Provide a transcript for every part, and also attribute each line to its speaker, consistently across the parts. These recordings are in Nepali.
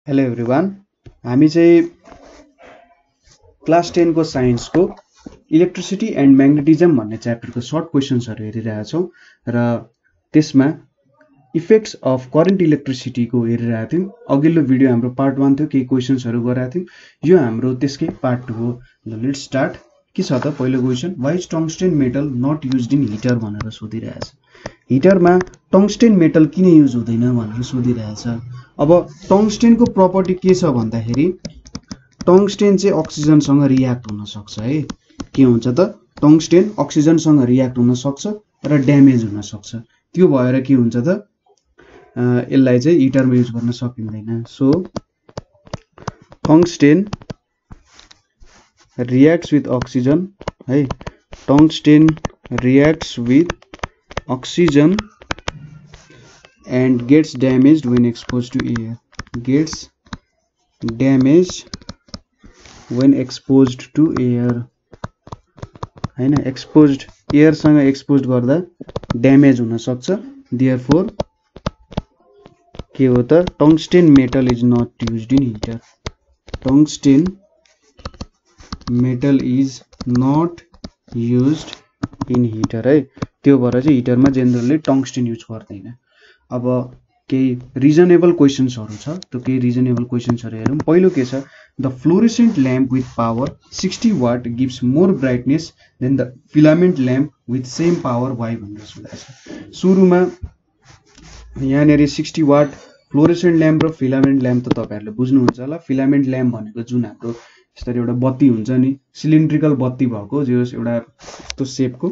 Speaker 1: Hello everyone. हामी चाहिँ क्लास 10 को साइन्स को इलेक्ट्रिसिटी एन्ड म्याग्नेटिजम भन्ने च्याप्टरको सर्ट क्वेशन्सहरू हेरिरहेका छौँ र त्यसमा इफेक्ट्स अफ करेन्ट इलेक्ट्रिसिटी को हेरिरहेका थियौँ। अघिल्लो भिडियो हाम्रो पार्ट 1 थियो, केही क्वेशन्सहरू गराएको थियौँ। यो हाम्रो त्यसकै पार्ट 2 हो। Let's start. के छ त पहिलो question, why is tungsten metal not used in heater भनेर सोधिरहेछ। हिटरमा टंगस्टेन मेटल किन युज हुँदैन भनेर सोधिरहेछ। अब टंगस्टेनको प्रपर्टी के छ भन्दाखेरि टंगस्टेन चाहिँ अक्सिजनसँग रियाक्ट हुन सक्छ है। के हुन्छ त टंगस्टेन अक्सिजनसँग रियाक्ट हुन सक्छ र ड्यामेज हुन सक्छ। त्यो भएर के हुन्छ त यसलाई चाहिँ हिटरमा युज गर्न सकिँदैन। सो टंगस्टेन reacts with oxygen है। tungsten reacts with oxygen and gets damaged when exposed to air. Gets damaged when exposed to air हैन। exposed air सँग exposed गर्दा ड्यामेज हुन सक्छ। therefore के हो त tungsten metal is not used in heater. tungsten metal is not used in heater है। त्यो भएर चाहिँ हिटरमा जेनरली टंगस्टेन युज गर्दैन। अब केही रिजनेबल क्वेशन्सहरू छ, त्यो केही रिजनेबल क्वेशन्सहरू हेरौँ। पहिलो के छ, the fluorescent lamp with power 60 watt gives more brightness than the filament lamp with same power why भनेर सोधेको छ। सुरुमा यहाँनिर 60 वाट फ्लोरेसेन्ट ल्याम्प र फिलामेन्ट ल्याम्प त तपाईँहरूले बुझ्नुहुन्छ होला। फिलामेन्ट ल्याम्प भनेको जुन हाम्रो यसरी एउटा बत्ती हुन्छ नि, सिलिन्ड्रिकल बत्ती भएको, जो एउटा यस्तो सेपको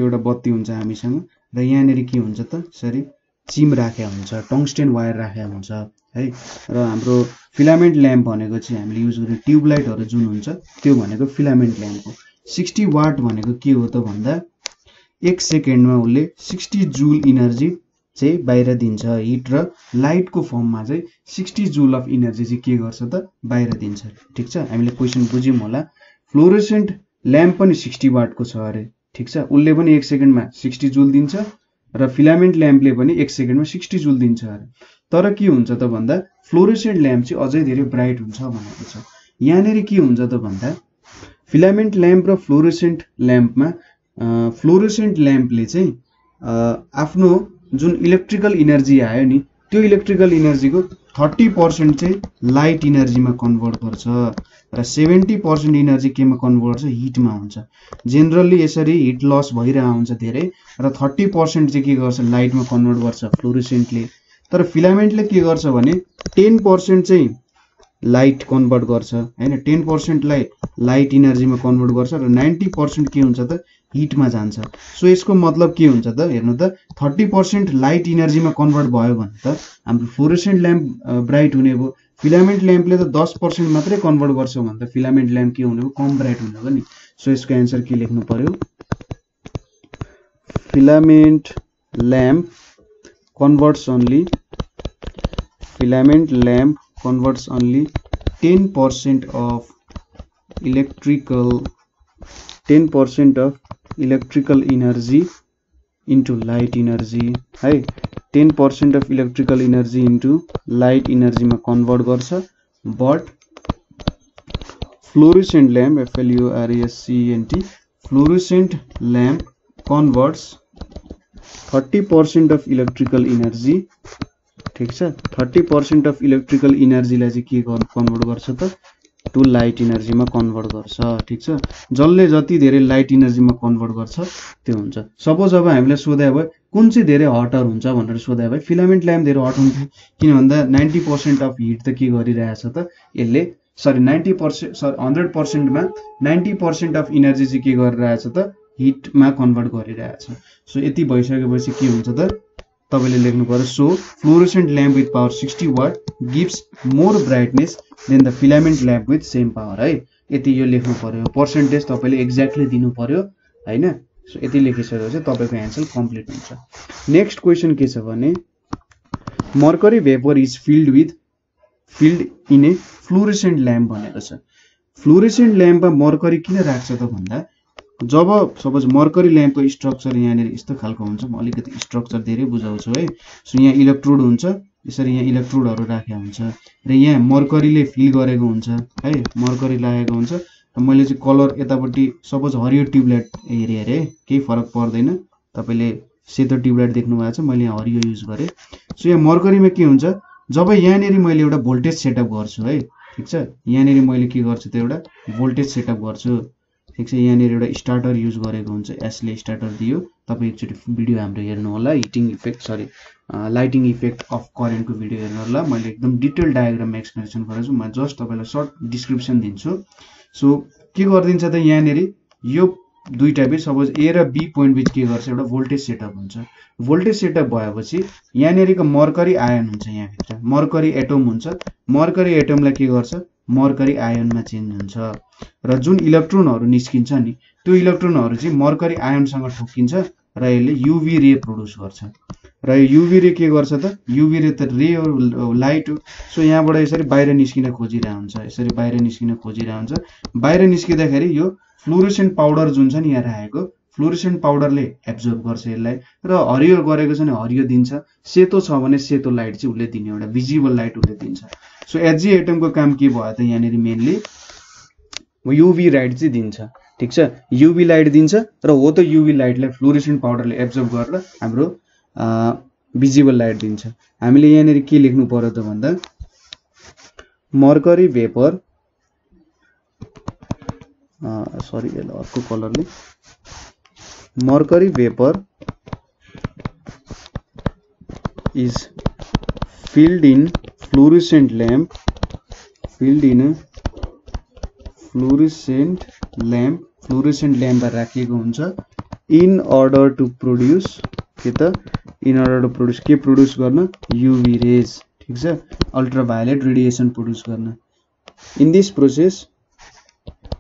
Speaker 1: एउटा बत्ती हुन्छ हामीसँग र यहाँनिर के हुन्छ त यसरी चिम राखेको हुन्छ, टंगस्टेन वायर राखेको हुन्छ है। र हाम्रो फिलामेन्ट ल्याम्प भनेको चाहिँ हामीले युज गर्ने ट्युबलाइटहरू जुन हुन्छ त्यो भनेको फिलामेन्ट ल्याम्प हो। 60 वाट भनेको के हो त भन्दा 1 सेकेन्डमा उसले 60 जुल इनर्जी चाहिँ बाहिर दिन्छ। हिट र लाइटको फर्ममा चाहिँ 60 जुल अफ इनर्जी चाहिँ के गर्छ त बाहिर दिन्छ। ठिक छ, हामीले क्वेशन बुझ्यौँ होला। फ्लोरेसेन्ट ल्याम्प पनि 60 वाटको छ अरे। ठिक छ, उसले पनि 1 सेकेन्डमा 60 जुल दिन्छ र फिलामेन्ट ल्याम्पले पनि 1 सेकेन्डमा 60 जुल दिन्छ अरे। तर के हुन्छ त भन्दा फ्लोरेसेन्ट ल्याम्प चाहिँ अझै धेरै ब्राइट हुन्छ भनेको छ। यहाँनिर के हुन्छ त भन्दा फिलामेन्ट ल्याम्प र फ्लोरेसेन्ट ल्याम्पमा फ्लोरेसेन्ट ल्याम्पले चाहिँ आफ्नो जुन इलेक्ट्रिकल इनर्जी आयो नि, त्यो इलेक्ट्रिकल इनर्जीको 30% चाहिँ लाइट इनर्जीमा कन्भर्ट गर्छ र 70% इनर्जी केमा कन्भर्ट गर्छ, हिटमा हुन्छ। जेनरली यसरी हिट लस भइरहेको हुन्छ धेरै र 30% चाहिँ के गर्छ लाइटमा कन्भर्ट गर्छ फ्लोरेसेन्टले। तर फिलामेन्टले के गर्छ भने 10% चाहिँ लाइट कन्भर्ट गर्छ हैन, 10% लाइट इनर्जीमा कन्भर्ट गर्छ र 90% के हुन्छ त हिटमा जान्छ। सो यसको मतलब के हुन्छ त हेर्नु त 30% लाइट इनर्जीमा कन्भर्ट भयो भने त हाम्रो फ्लोरेसेन्ट ल्याम्प ब्राइट हुने भयो। फिलामेन्ट ल्याम्पले त 10% मात्रै कन्भर्ट गर्छ भने त फिलामेन्ट ल्याम्प के हुने भयो, कम ब्राइट हुने भयो नि। सो यसको एन्सर के लेख्नु पर्यो, filament lamp converts only 10% of electrical energy into light energy है। 10% of electrical energy into light energy मा कन्भर्ट गर्छ। But fluorescent lamp FLUORESCENT fluorescent lamp converts 30% of electrical energy। ठिक छ, 30% अफ इलेक्ट्रिकल इनर्जीलाई चाहिँ के कन्भर्ट गर्छ त टु लाइट इनर्जीमा कन्भर्ट गर्छ। ठिक छ, जसले जति धेरै लाइट इनर्जीमा कन्भर्ट गर्छ त्यो हुन्छ। सपोज अब हामीलाई सोधे भए कुन चाहिँ धेरै हटर हुन्छ भनेर सोधे भए फिलामेन्ट ल्याम्प धेरै हट हुन्छ, किन भन्दा 90% अफ हिट त के गरिरहेछ त यसले, 100% मा 90% अफ इनर्जी चाहिँ के गरिरहेछ त हिटमा कन्भर्ट गरिरहेछ। सो यति भइसकेपछि के हुन्छ त तपाईले लेख्नु पर्यो, so fluorescent lamp with power 60 watt gives more brightness than the filament lamp with same power है। यति यो लेख्नु पर्यो, पर्सेन्टेज तपाईले एक्ज्याक्टली दिनु पर्यो हैन। सो यति लेखिसकेपछि तपाईको एन्सर कम्प्लिट हुन्छ। नेक्स्ट क्वेशन के छ भने mercury vapour is filled in a fluorescent lamp भनेको छ। फ्लोरेसेन्ट ल्याम्पमा मर्करी किन राख्छ त भन्दा जब सपोज मर्करी ल्याम्पको स्ट्रक्चर यहाँनिर यस्तो खालको हुन्छ, म अलिकति स्ट्रक्चर धेरै बुझाउँछु है। सो यहाँ इलेक्ट्रोड हुन्छ, यसरी यहाँ इलेक्ट्रोडहरु राखेको हुन्छ र यहाँ मर्करीले फिल गरेको हुन्छ है, मर्करी लागेको हुन्छ र मैले चाहिँ कलर यतापट्टि सपोज हरियो ट्युबलाइट हेरे अरे केही फरक पर्दैन, तपाईले सेतो ट्युबलाइट देख्नु भएको छ, मैले यहाँ हरियो युज गरे। सो यहाँ मर्करीमा के हुन्छ, जब यहाँनेरि मैले एउटा भोल्टेज सेटअप गर्छु है, ठीक छ, यहाँनेरि मैले के गर्छु त एउटा भोल्टेज सेटअप गर्छु, ठीक छ, यहाँनेरि एउटा स्टार्टर युज गरेको हुन्छ, यसले स्टार्टर दियो। तपाई एकचोटी भिडियो हाम्रो हेर्नु होला, heating effect sorry lighting effect of करेन्टको भिडियो हेर्नु होला, मैले एकदम डिटेल डायग्राममा एक्सप्लेनेसन गरेछु, म जस्ट तपाईलाई सर्ट डिस्क्रिप्सन दिन्छु। सो के गर्दिन्छ त यहाँनेरि यो दुईटा बिच सपोज ए र बी पोइन्ट बिच के गर्छ एउटा भोल्टेज सेटअप हुन्छ। भोल्टेज सेटअप भएपछि यहाँनेरिको मर्करी आयन हुन्छ, यहाँ भित्र मर्करी एटम हुन्छ, मर्करी एटमलाई के गर्छ मर्करी आयनमा चेन्ज हुन्छ र जुन इलेक्ट्रोनहरु निस्किन्छ नि त्यो इलेक्ट्रोनहरु चाहिँ मर्करी आयनसँग ठोकिन्छ र यसले युभी रे प्रोड्युस गर्छ र युभी रे के गर्छ त युभी रे त रे हो, लाइट हो। सो यहाँबाट यसरी बाहिर निस्किन खोजिरहेको हुन्छ, यसरी बाहिर निस्किन खोजिरहेको हुन्छ। बाहिर निस्किँदाखेरि यो फ्लोरोसेन्ट पाउडर जुन छ नि यहाँ राखेको फ्लोरोसेन्ट पाउडरले एब्जर्ब गर्छ यसलाई र हरियो गरेको छ नि हरियो दिन्छ, सेतो छ भने सेतो लाइट चाहिँ उसले दिने, एउटा भिजिबल लाइट उसले दिन्छ। सो एचजी एटमको काम के भयो त यहाँनेरि मेनली युभी लाइट चाहिँ दिन्छ, ठीक छ, युभी लाइट दिन्छ र हो त युभी लाइटलाई फ्लोरोसेन्ट पाउडरले एब्जर्ब गरेर हाम्रो भिजिबल लाइट दिन्छ। हामीले यहाँनेरि के लेख्नु पर्यो त भन्दा मर्करी भेपर सरी यसलाई अर्को कलरले mercury vapor is filled in fluorescent lamp राखिएको हुन्छ in order to produce के त in order to produce के प्रोड्युस गर्न UV rays, ठीक छ, अल्ट्राभायोलेट रेडिएसन प्रोड्युस गर्न। in this process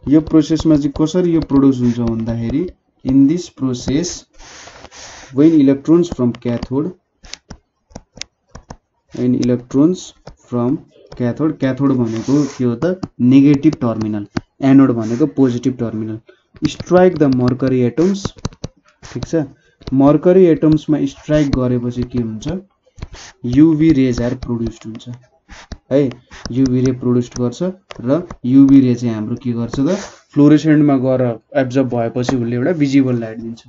Speaker 1: यो प्रोसेसमा चाहिँ कसरी यो प्रोड्युस हुन्छ भन्दाखेरि in this process when electrons from cathode cathode भनेको के हो त नेगेटिभ टर्मिनल, एनोड भनेको positive terminal, strike the mercury atoms, ठीक छ, मर्करी एटम्समा स्ट्राइक गरेपछि के हुन्छ युभी रेज आर प्रोड्युस्ड हुन्छ है, युभी रे प्रोड्युस गर्छ र युभी रे चाहिँ हाम्रो के गर्छ त फ्लोरोसेन्टमा गएर एब्जर्ब भएपछि उसले एउटा भिजिबल लाइट दिन्छ।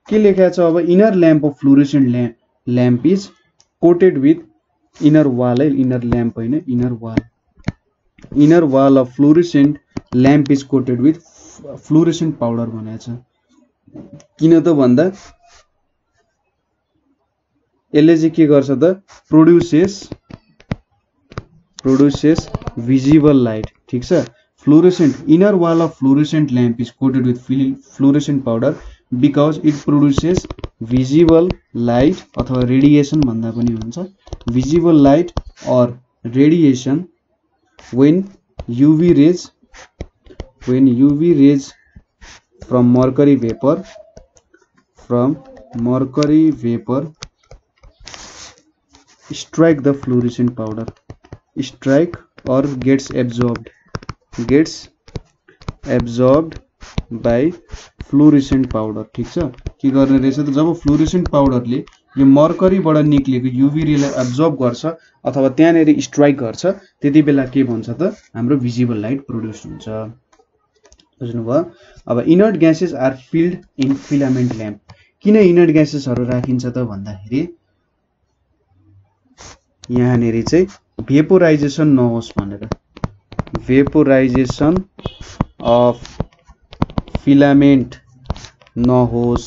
Speaker 1: के लेखेको छ अब inner lamp of fluorescent lamp is coated with inner wall है, इनर ल्याम्प हैन inner wall of fluorescent lamp is coated with fluorescent powder भनेको छ। किन त भन्दा यसले चाहिँ के गर्छ त प्रोड्युसेस visible light, ठीक छ, fluorescent inner wall of fluorescent lamp is coated with fluorescent powder because it produces visible light अथवा radiation भन्दा पनि हुन्छ, visible light or radiation when UV rays from mercury vapor strike the fluorescent powder, strike or gets absorbed by fluorescent powder, ठीक छ। के गर्ने रहेछ त जब फ्लोरोसेन्ट पाउडरले यो मर्करीबाट निक्लेको युभी रेलाई एब्जर्ब गर्छ अथवा त्यहाँनेरि स्ट्राइक गर्छ त्यति बेला के भन्छ त हाम्रो भिजिबल लाइट प्रोड्युस हुन्छ, बुझ्नुभयो। अब inert gases are filled in filament lamp. किन इनर्ट ग्यासेसहरु राखिन्छ त भन्दाखेरि यहाँनेरि चाहिँ भेपोराइजेसन नहोस् भनेर, भेपोराइजेसन अफ फिलामेन्ट नहोस्,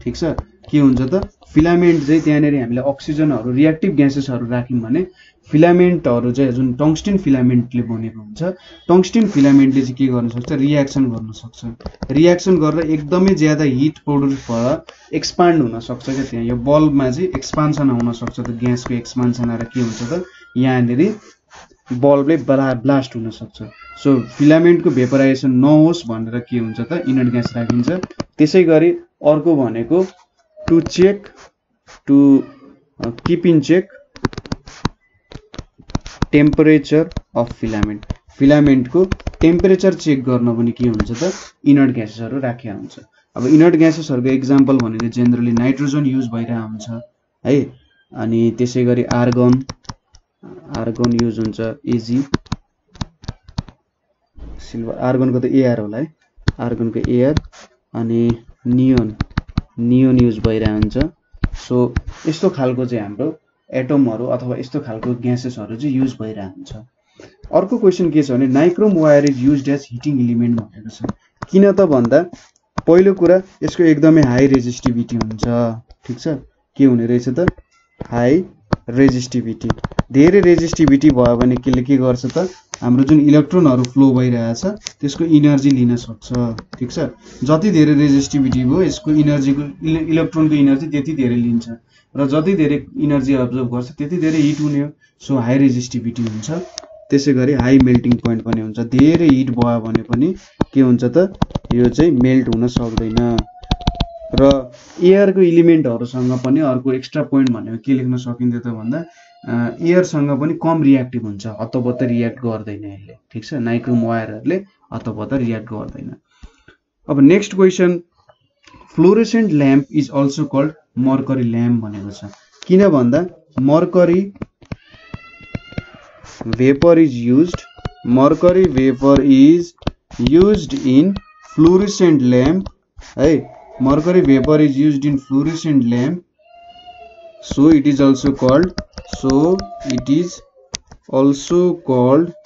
Speaker 1: ठीक छ। के हुन्छ त फिलामेन्ट चाहिँ त्यहाँनेरि हामीले अक्सिजनहरु रिएक्टिभ ग्यासेसहरु राख्यौं भने फिलामेन्टहरु चाहिँ जुन टंगस्टेन फिलामेन्टले बनेको हुन्छ, टंगस्टेन फिलामेन्टले चाहिँ के गर्न सक्छ रिएक्सन गर्न सक्छ, रिएक्सन गरेर एकदमै ज्यादा हिट प्रोड्युस भएर एक्सपान्ड हुन सक्छ के त्यहाँ यो बल्बमा चाहिँ एक्सपान्सन हुन सक्छ त ग्यासको एक्सपान्सन आएर के हुन्छ त यहाँनेरि बल्बले ब्लास्ट हुन सक्छ। सो फिलामेन्टको भेपोराइजेसन नहोस् भनेर के हुन्छ त इनर्ट ग्यास राखिन्छ। त्यसैगरी अर्को भनेको to keep in check temperature of filament, फिलामेन्टको टेम्परेचर चेक गर्न पनि के हुन्छ त इनर्ट ग्यासेसहरु राखेको हुन्छ। अब इनर्ट ग्यासेसहरुको एक्जाम्पल भनेको जेनरली नाइट्रोजन युज भइरहेको हुन्छ है, अनि त्यसैगरी आर्गन, आर्गन युज हुन्छ एजी सिल्भर आर्गनको त एआर होला है आर्गनको एआर अनि नियोन युज भइरहेको हुन्छ सो यस्तो खालको चाहिँ हाम्रो एटमहरु अथवा यस्तो खालको ग्यासेसहरु चाहिँ युज भइरहेको हुन्छ अर्को क्वेशन के छ भने nichrome wire is used as heating element भनेको छ किन त भन्दा पहिलो कुरा यसको एकदमै हाई रेजिस्टिभिटी हुन्छ ठीक छ के हुने रहेछ त हाई रेजिस्टिभिटी धेरै रेजिस्टिभिटी भयो भने के गर्छ त हाम्रो जुन इलेक्ट्रोनहरु फ्लो भइरहेछ त्यसको एनर्जी लिन सक्छ ठीक छ जति धेरै रेजिस्टिभिटी भयो यसको एनर्जीको इलेक्ट्रोनको एनर्जी त्यति धेरै लिन्छ र जति धेरै एनर्जी अब्जर्भ गर्छ त्यति धेरै हिट हुने हो सो हाई रेजिस्टिभिटी हुन्छ त्यसैगरी हाई मेल्टिङ पोइन्ट पनि हुन्छ धेरै हिट भयो भने पनि के हुन्छ त यो चाहिँ मेल्ट हुन सक्दैन र एयर को एलिमेन्टहरुसँग पनि अर्को एक्स्ट्रा पोइन्ट भनेको के लेख्न सकिन्छ त भन्दा एयर सँग पनि कम रिएक्टिभ हुन्छ हतपत रिएक्ट गर्दैन यसले ठीक छ नाइक्रोम वायरहरुले हतपत रिएक्ट गर्दैन अब next question fluorescent lamp is also called mercury lamp भनेको छ किन भन्दा mercury vapor is used in fluorescent lamp है mercury vapor is used in fluorescent lamp so it is also called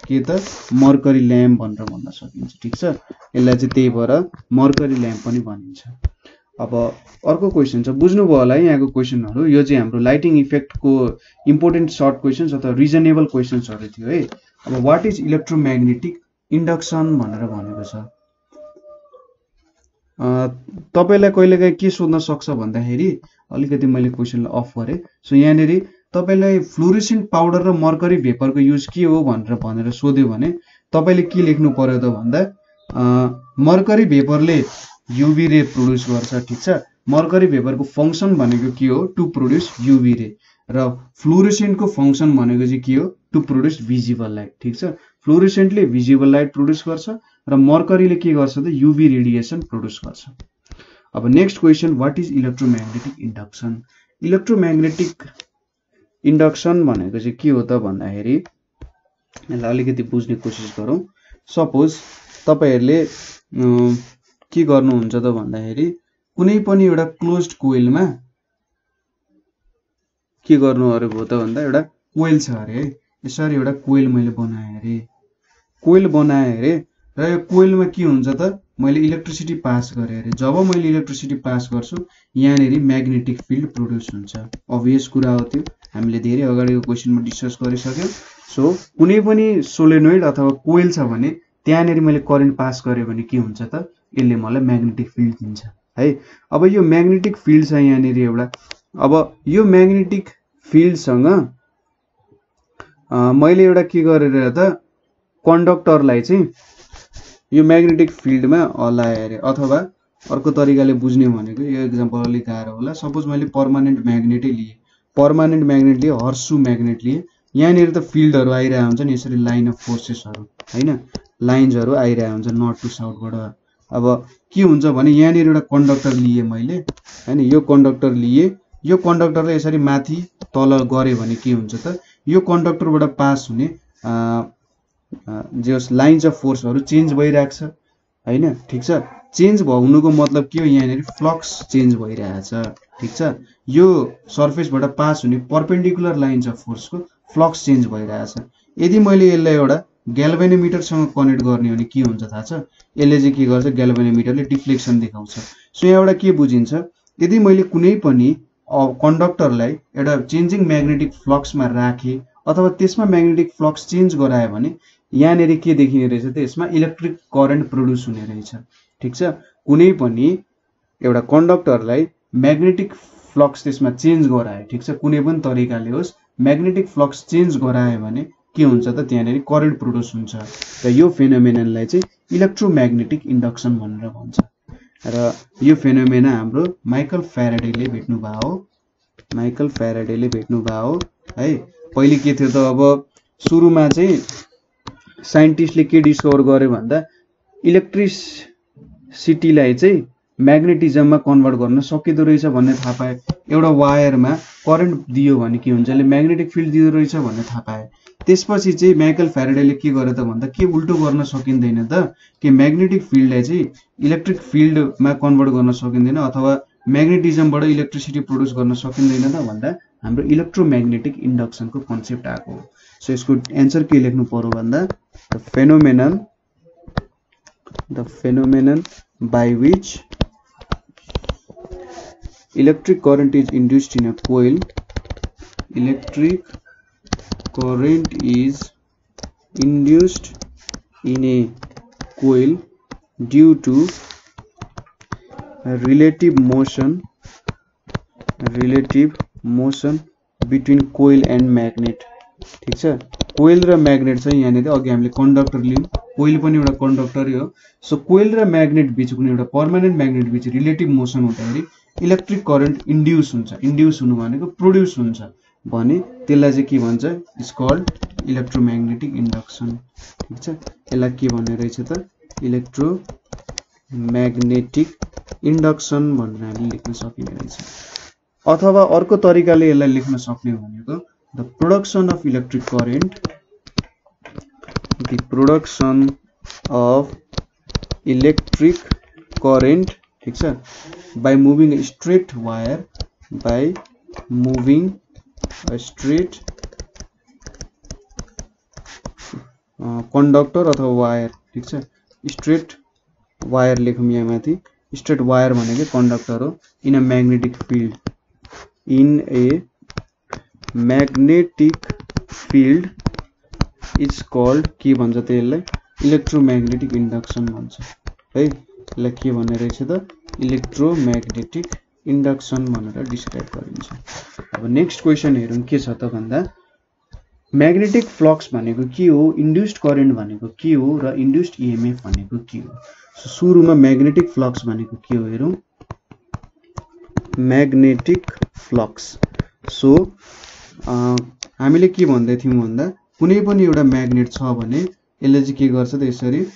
Speaker 1: के त mercury lamp भनेर भन्न सकिन्छ ठीक छ यसलाई चाहिँ त्यही भएर mercury lamp पनि भनिन्छ अब अर्को क्वेशन छ बुझ्नु भयो होला यहाँको क्वेशनहरु यो चाहिँ हाम्रो लाइटिङ इफेक्ट को इम्पोर्टेन्ट सर्ट क्वेशन्स अथवा रिजनेबल क्वेशन्सहरु थियो है अब व्हाट इज इलेक्ट्रोम्याग्नेटिक इन्डक्सन भनेर भनेको छ तपाईलाई कहिलेकाहीँ के सोध्न सक्छ भन्दाखेरि अलिकति मैले क्वेशनलाई अफ गरे सो यहाँनेरि तपाईलाई फ्लोरोसेन्ट पाउडर र मर्करी भेपरको युज के हो भनेर सोध्यो भने तपाईले के लेख्नु पर्यो त भन्दा मर्करी भेपरले यूवी रे प्रोड्युस गर्छ ठीक छ मर्करी भेपर को फंक्शन भनेको के हो टु प्रोड्युस यूवी रे र फ्लोरोसेन्ट को फंक्शन भनेको चाहिँ के हो टु प्रोड्युस भिजिबल लाइट ठीक छ फ्लोरोसेन्टले भिजिबल लाइट प्रोड्युस गर्छ र मर्करीले के गर्छ त यूवी रेडिएसन प्रोड्युस गर्छ अब next question what is electromagnetic induction electromagnetic induction भनेको चाहिँ के हो त भन्दाखेरि यसलाई अलिकति बुझ्ने कोसिस गरौँ सपोज तपाईहरुले के गर्नुहुन्छ त भन्दाखेरि कुनै पनि एउटा क्लोज्ड कोइलमा के गर्नु अरे भो त भन्दा एउटा कोइल छ अरे है यसरी एउटा कोइल मैले बनाए अरे र यो कोइलमा के हुन्छ त मैले इलेक्ट्रिसिटी पास गरे अरे जब मैले इलेक्ट्रिसिटी पास गर्छु यहाँनेरि म्याग्नेटिक फिल्ड प्रोड्युस हुन्छ अभियस कुरा हो त्यो हामीले धेरै अगाडिको क्वेशनमा डिस्कस गरिसक्यौ सो कुनै पनि सोलेनोइड अथवा कोइल छ भने त्यहाँनेरि मैले करेन्ट पास गरे भने के हुन्छ त यसले मलाई म्याग्नेटिक फिल्ड दिन्छ है अब यो म्याग्नेटिक फिल्ड छ यहाँनेरि एउटा अब यो म्याग्नेटिक फिल्ड सँग मैले एउटा के गरेर त कन्डक्टरलाई चाहिँ यो म्याग्नेटिक फिल्डमा हलाए अरे अथवा अर्को तरिकाले बुझ्ने भनेको यो एक्जाम्पल अलि गाह्रो होला सपोज मैले पर्मानेन्ट म्याग्नेट लिए हर्सु म्याग्नेट लिए यहाँनेरि त फिल्डहरु आइरहेको हुन्छ नि यसरी लाइन अफ फोर्सेसहरु हैन लाइन्सहरु आइरहेको हुन्छ नर्थ टु साउथबाट अब के हुन्छ भने यहाँनेरि एउटा कन्डक्टर लिए मैले हैन यो कन्डक्टरले यसरी माथि तल गरे भने के हुन्छ त यो कन्डक्टरबाट पास हुने जस लाइन्स अफ फोर्सहरु चेन्ज भइराख्छ हैन ठीक छ चेन्ज हुनुको मतलब के हो यहाँनेरि फ्लक्स चेन्ज भइरहेछ ठीक छ यो सरफेसबाट पास हुने परपेन्डिकुलर लाइन्स अफ फोर्सको फ्लक्स चेन्ज भइरहेछ यदि मैले यसलाई एउटा ग्याल्भेनोमिटर सँग कनेक्ट गर्ने हो भने के हुन्छ थाहा छ यसले चाहिँ के गर्छ ग्याल्भेनोमिटरले डिफ्लेक्सन देखाउँछ सो यहाँबाट के बुझिन्छ यदि मैले कुनै पनि कन्डक्टरलाई एउटा चेन्जिङ म्याग्नेटिक फ्लक्समा राखे अथवा त्यसमा म्याग्नेटिक फ्लक्स चेन्ज गराए भने यहाँनेरि के देखिने रहेछ त यसमा इलेक्ट्रिक करेन्ट प्रोड्युस हुने रहेछ ठीक छ कुनै पनि एउटा कन्डक्टरलाई म्याग्नेटिक फ्लक्स त्यसमा चेन्ज गराए ठीक छ कुनै पनि तरिकाले होस् म्याग्नेटिक फ्लक्स चेन्ज गराए भने के हुन्छ त त्यहाँनेरि करेन्ट प्रोड्युस हुन्छ र यो फेनोमेननलाई चाहिँ इलेक्ट्रोम्याग्नेटिक इन्डक्सन भनेर भन्छ र यो फेनोमेना हाम्रो माइकल फ्याराडेले भेट्नु भयो है पहिले के थियो त अब सुरुमा चाहिँ साइन्टिस्टले के डिस्कभर गरे भन्दा इलेक्ट्रिसिटीलाई चाहिँ म्याग्नेटिजममा कन्भर्ट गर्न सकिदो रहेछ भन्ने थाहा पाए। एउटा वायरमा करेन्ट दियो भने के हुन्छ, यसले म्याग्नेटिक फिल्ड दिँदो रहेछ भन्ने थाहा पाए। त्यसपछि चाहिँ माइकल फ्याराडेले के गर्यो त भन्दा के उल्टो गर्न सकिँदैन त, कि म्याग्नेटिक फिल्डलाई चाहिँ इलेक्ट्रिक फिल्डमा कन्भर्ट गर्न सकिँदैन अथवा म्याग्नेटिजमबाट इलेक्ट्रिसिटी प्रोड्युस गर्न सकिँदैन त भन्दा हाम्रो इलेक्ट्रोम्याग्नेटिक इन्डक्सनको कन्सेप्ट आएको हो। सो यसको एन्सर के लेख्नु पर्यो भन्दा the phenomenon by which electric current is induced in a coil. Electric current is induced in a coil due to relative motion between coil and magnet. ठीक छ, कोइल र म्याग्नेट छ यहाँनिर। अघि हामीले कन्डक्टर लियौं, कोइल पनि एउटा कन्डक्टरै हो। सो कोइल र म्याग्नेट बीच कुनै एउटा पर्मानेन्ट म्याग्नेट बीच रिलेटिभ मोसन हुँदाखेरि इलेक्ट्रिक करेन्ट इन्ड्युस हुन्छ। इन्ड्युस हुनु भनेको प्रोड्युस हुन्छ भने त्यसलाई चाहिँ के भन्छ, इज कल्ड इलेक्ट्रोम्याग्नेटिक इन्डक्सन। ठीक छ, यसलाई के भन्ने रहेछ त, इलेक्ट्रोम्याग्नेटिक इन्डक्सन भनेर हामीले लेख्न सकिने रहेछ। अथवा अर्को तरिकाले यसलाई लेख्न सक्ने भनेको the production of electric current, the production of electric current, ठीक छ, by moving a straight wire, by moving a straight conductor अथवा वायर। ठीक छ, स्ट्रेट वायर लेखौँ यहाँ माथि। स्ट्रेट वायर भनेको कन्डक्टर हो। In a magnetic field, in a magnetic field is called, के भन्छ त यसलाई, इलेक्ट्रोम्याग्नेटिक इन्डक्सन भन्छ है। यसलाई के भन्ने रहेछ त, इलेक्ट्रोम्याग्नेटिक इन्डक्सन भनेर डिस्क्राइब गरिन्छ। अब नेक्स्ट क्वेसन हेरौँ के छ त भन्दा, म्याग्नेटिक फ्लक्स भनेको के हो, इन्ड्युस्ड करेन्ट भनेको के हो र इन्ड्युस्ड इएमएफ भनेको के हो। सो सुरुमा म्याग्नेटिक फ्लक्स भनेको के हो हेरौँ। म्याग्नेटिक फ्लक्स, सो हामीले के भन्दै थियौँ भन्दा कुनै पनि एउटा म्याग्नेट छ भने यसले चाहिँ के गर्छ त, यसरी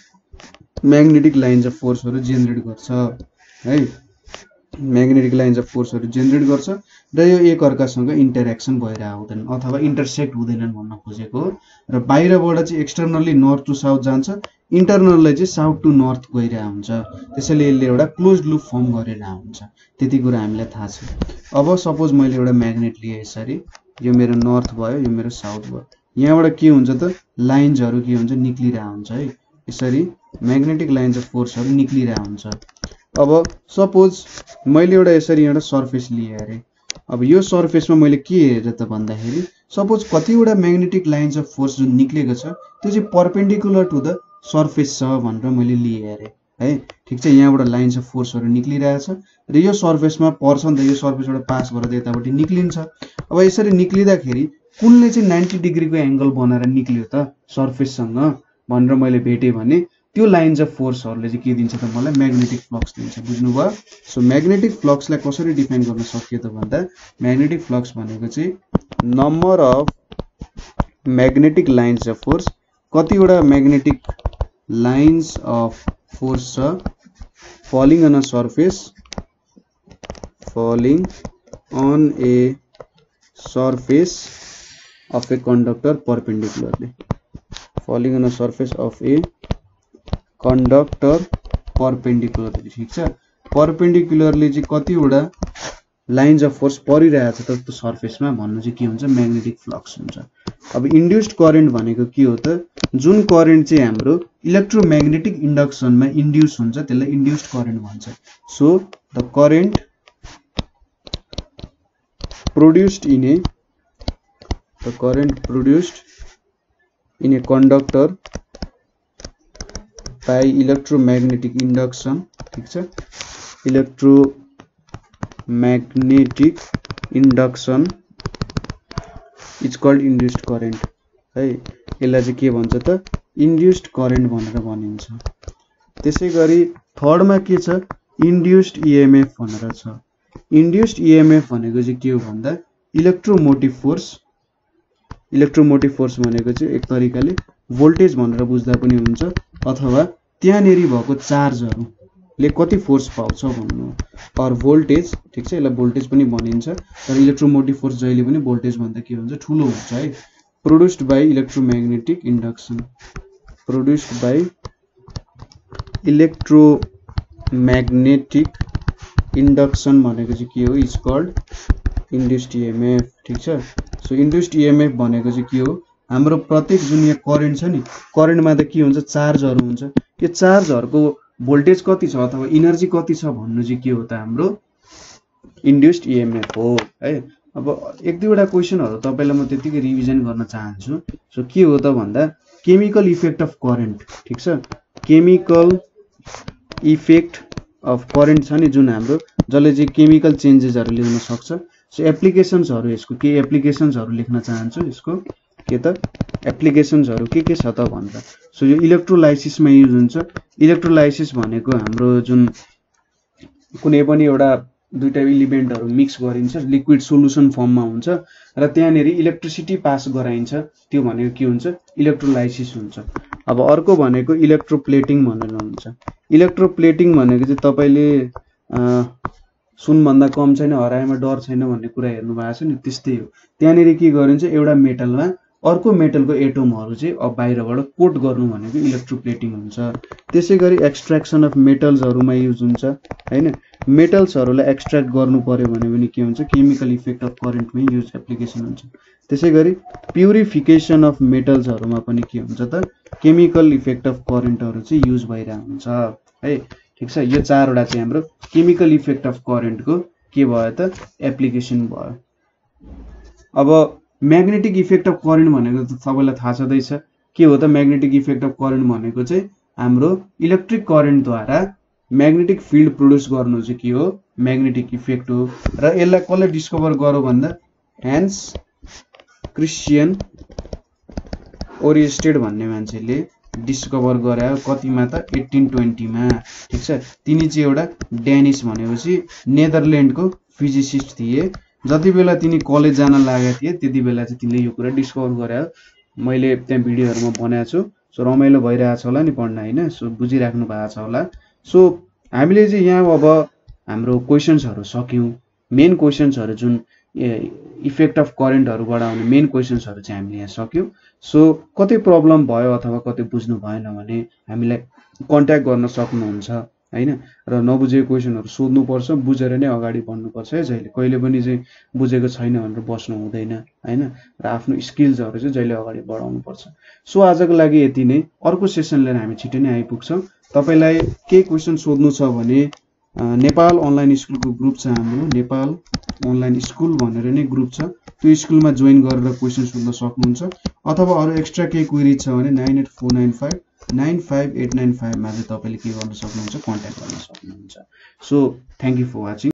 Speaker 1: म्याग्नेटिक लाइन्स अफ फोर्सहरू जेनेरेट गर्छ है। म्याग्नेटिक लाइन्स अफ फोर्सहरू जेनेरेट गर्छ र यो एक अर्कासँग इन्टरेक्सन भइरहेको हुँदैन अथवा इन्टरसेक्ट हुँदैनन् भन्न खोजेको हो। र बाहिरबाट चाहिँ एक्सटर्नल्ली नर्थ टु साउथ जान्छ, इन्टरनललाई चाहिँ साउथ टु नर्थ गइरहेको हुन्छ। त्यसैले यसले एउटा क्लोज लुप फर्म गरिरहेको हुन्छ। त्यति कुरा हामीलाई थाहा छ। अब सपोज मैले एउटा म्याग्नेट लिएँ यसरी, यो मेरो नर्थ भयो, यो मेरो साउथ भयो। यहाँबाट के हुन्छ त, लाइन्सहरू के हुन्छ, निक्लिरहेको हुन्छ है। यसरी म्याग्नेटिक लाइन्स अफ फोर्सहरू निक्लिरहेको हुन्छ। अब सपोज मैले एउटा यसरी एउटा सर्फेस लिएँ अरे। अब यो सर्फेसमा मैले के हेरेँ त भन्दाखेरि, सपोज कतिवटा म्याग्नेटिक लाइन्स अफ फोर्स जुन निक्लेको छ त्यो चाहिँ परपेन्डिकुलर टु द सर्फेस छ भनेर मैले लिएँ अरे है। ठिक छ, यहाँबाट लाइन्स अफ फोर्सहरू निक्लिरहेछ र यो सर्फेसमा पर्छ नि त, यो सर्फेसबाट पास भएर यतापट्टि निक्लिन्छ। अब यसरी निक्लिँदाखेरि कुनले चाहिँ 90 डिग्रीको एङ्गल बनाएर निक्ल्यो त सर्फेससँग भनेर मैले भेटेँ भने त्यो लाइन्स अफ फोर्सहरूले चाहिँ के दिन्छ त मलाई, म्याग्नेटिक फ्लक्स दिन्छ। बुझ्नुभयो। सो म्याग्नेटिक फ्लक्सलाई कसरी डिफाइन गर्न सकियो त भन्दा, म्याग्नेटिक फ्लक्स भनेको चाहिँ number of magnetic lines of force, कतिवटा म्याग्नेटिक लाइन्स अफ फोर्स छ falling on a surface, falling on a surface of a conductor perpendicularly, falling on a surface of a conductor perpendicularly. ठिक छ, परपेन्डिकुलरली चाहिँ कतिवटा लाइन्स अफ फोर्स परिरहेछ त त्यो सर्फेसमा भन्नु चाहिँ के हुन्छ, म्याग्नेटिक फ्लक्स हुन्छ। अब इन्ड्युस्ड करेन्ट भनेको के हो त, जुन करेन्ट चाहिँ हाम्रो इलेक्ट्रोम्याग्नेटिक इन्डक्सनमा इन्ड्युस हुन्छ त्यसलाई इन्ड्युस्ड करेन्ट भन्छ। So the current produced in a conductor by electromagnetic induction, ठीक छ, electromagnetic induction is called induced current है। यसलाई चाहिँ के भन्छ त, इन्ड्युस्ड करेन्ट भनेर भनिन्छ। त्यसै गरी थर्डमा के छ, इन्ड्युस्ड इएमएफ भनेर छ। इन्ड्युस्ड इएमएफ भनेको चाहिँ के हो भन्दा, इलेक्ट्रोमोटिभ फोर्स। इलेक्ट्रोमोटिभ फोर्स भनेको चाहिँ एक तरिकाले भोल्टेज भनेर बुझ्दा पनि हुन्छ अथवा त्यहाँनेरि भएको चार्जहरू ले कति फोर्स पाउँछ भन्नु अर भोल्टेज ठीक छ यसलाई भोल्टेज पनि भनिन्छ तर इलेक्ट्रोमोटिभ फोर्स जहिले पनि भोल्टेज भन्दा के हुन्छ ठुलो हुन्छ है produced by electromagnetic induction produced by electromagnetic induction भनेको चाहिँ के हो इज कल्ड इन्ड्युस्ड ईएमएफ ठीक छ सो इन्ड्युस्ड ईएमएफ भनेको चाहिँ के हो हाम्रो प्रत्येक जुन यहाँ करेन्ट छ नि करेन्टमा त के हुन्छ चार्जहरु हुन्छ यो चार्जहरुको भोल्टेज कति छ अथवा एनर्जी कति छ भन्नु चाहिँ के हो त हाम्रो इन्ड्युस्ड ईएमएफ हो है अब एक दुईवटा क्वेशनहरु तपाईलाई म त्यतिकै रिभिजन गर्न चाहन्छु सो के हो त भन्दा केमिकल इफेक्ट अफ करेन्ट ठीक छ केमिकल इफेक्ट अफ करेन्ट छ नि जुन हाम्रो जसले चाहिँ केमिकल चेन्जेसहरु ल्याउन सक्छ सो एप्लिकेशन्सहरु यसको के एप्लिकेशन्सहरु लेख्न चाहन्छु यसको के त एप्लिकेशन्सहरु के छ त भन्दा सो यो इलेक्ट्रोलाइसिसमा युज हुन्छ इलेक्ट्रोलाइसिस भनेको हाम्रो जुन कुनै पनि एउटा दुईटा एलिमेन्टहरु मिक्स गरिन्छ लिक्विड सोलुसन फर्ममा हुन्छ र त्यहाँनेरि इलेक्ट्रिसिटी पास गराइन्छ त्यो भनेको के हुन्छ इलेक्ट्रोलाइसिस हुन्छ अब अर्को भनेको इलेक्ट्रोप्लेटिङ भनेर हुन्छ इलेक्ट्रोप्लेटिङ भनेको चाहिँ तपाईले सुन भन्दा कम छैन हराएमा डर छैन भन्ने कुरा हेर्नु भएको छ नि त्यस्तै हो त्यहाँनेरि के गरिन्छ एउटा मेटलमा अर्को मेटलको एटमहरु चाहिँ अब बाहिरबाट कोट गर्नु भनेको इलेक्ट्रोप्लेटिङ हुन्छ त्यसैगरी एक्सट्र्याक्सन अफ मेटल्सहरुमा युज हुन्छ हैन मेटल्सहरुलाई एक्सट्र्याक्ट गर्नु पर्यो भने पनि के हुन्छ केमिकल इफेक्ट अफ करेन्टमै युज एप्लिकेसन हुन्छ त्यसैगरी प्युरिफिकेसन अफ मेटल्सहरुमा पनि के हुन्छ त केमिकल इफेक्ट अफ करेन्टहरु चाहिँ युज भइरहेको हुन्छ है ठीक छ यो चारवटा चाहिँ हाम्रो केमिकल इफेक्ट अफ करेन्टको के भयो त एप्लिकेसन भयो अब म्याग्नेटिक इफेक्ट अफ करेन्ट भनेको त तपाईलाई थाहा छदै छ के हो त म्याग्नेटिक इफेक्ट अफ करेन्ट भनेको चाहिँ हाम्रो इलेक्ट्रिक करेन्ट द्वारा म्याग्नेटिक फिल्ड प्रोड्युस गर्नु चाहिँ के हो म्याग्नेटिक इफेक्ट हो र यसलाई कसले डिस्कभर गर्यो भन्दा हान्स क्रिस्चियन ओरिस्टेड भन्ने मान्छेले डिस्कभर गरायो कतिमा त 1820 मा ठीक छ तिनी चाहिँ एउटा ड्यानिश भनेपछि नेदरल्यान्डको फिजिसिस्ट थिए जति बेला तिनी कलेज जान लागेका थिए त्यति बेला चाहिँ तिनले यो कुरा डिस्कभर गरायो मैले त्यहाँ भिडियोहरुमा बनाएको छु सो रमाइलो भइरहेछ होला नि पढ्न हैन सो बुझिराख्नु भएको छ होला सो हामीले चाहिँ यहाँ अब हाम्रो क्वेशन्सहरु सक्यौं मेन क्वेशन्सहरु जुन इफेक्ट अफ करेन्टहरुबाट आउने मेन क्वेशन्सहरु चाहिँ हामीले यहाँ सक्यौं सो कतै प्रब्लम भयो अथवा कतै बुझ्नु भएन भने हामीलाई कन्ट्याक्ट गर्न सक्नुहुन्छ हैन र नबुझेको क्वेशनहरु सोध्नु पर्छ बुझेर नै अगाडि बढ्नु पर्छ है जहिले कहिले पनि चाहिँ बुझेको छैन भनेर बस्नु हुँदैन हैन र आफ्नो स्किल्सहरु चाहिँ जहिले अगाडि बढाउनु पर्छ सो आजको लागि यति नै अर्को सेसन लिएर हामी छिटै नै आइपुग्छौं तपाईलाई के क्वेशन सोध्नु छ भने नेपाल अनलाइन स्कुलको ग्रुप छ हाम्रो नेपाल अनलाइन स्कुल भनेर नै ग्रुप छ त्यो स्कुलमा जोइन गरेर क्वेशन सोध्न सक्नुहुन्छ अथवा अरु एक्स्ट्रा केही क्वेरी छ भने 9849595895 मा चाहिँ तपाईले के गर्न सक्नुहुन्छ कन्ट्याक्ट गर्न सक्नुहुन्छ so thank you for watching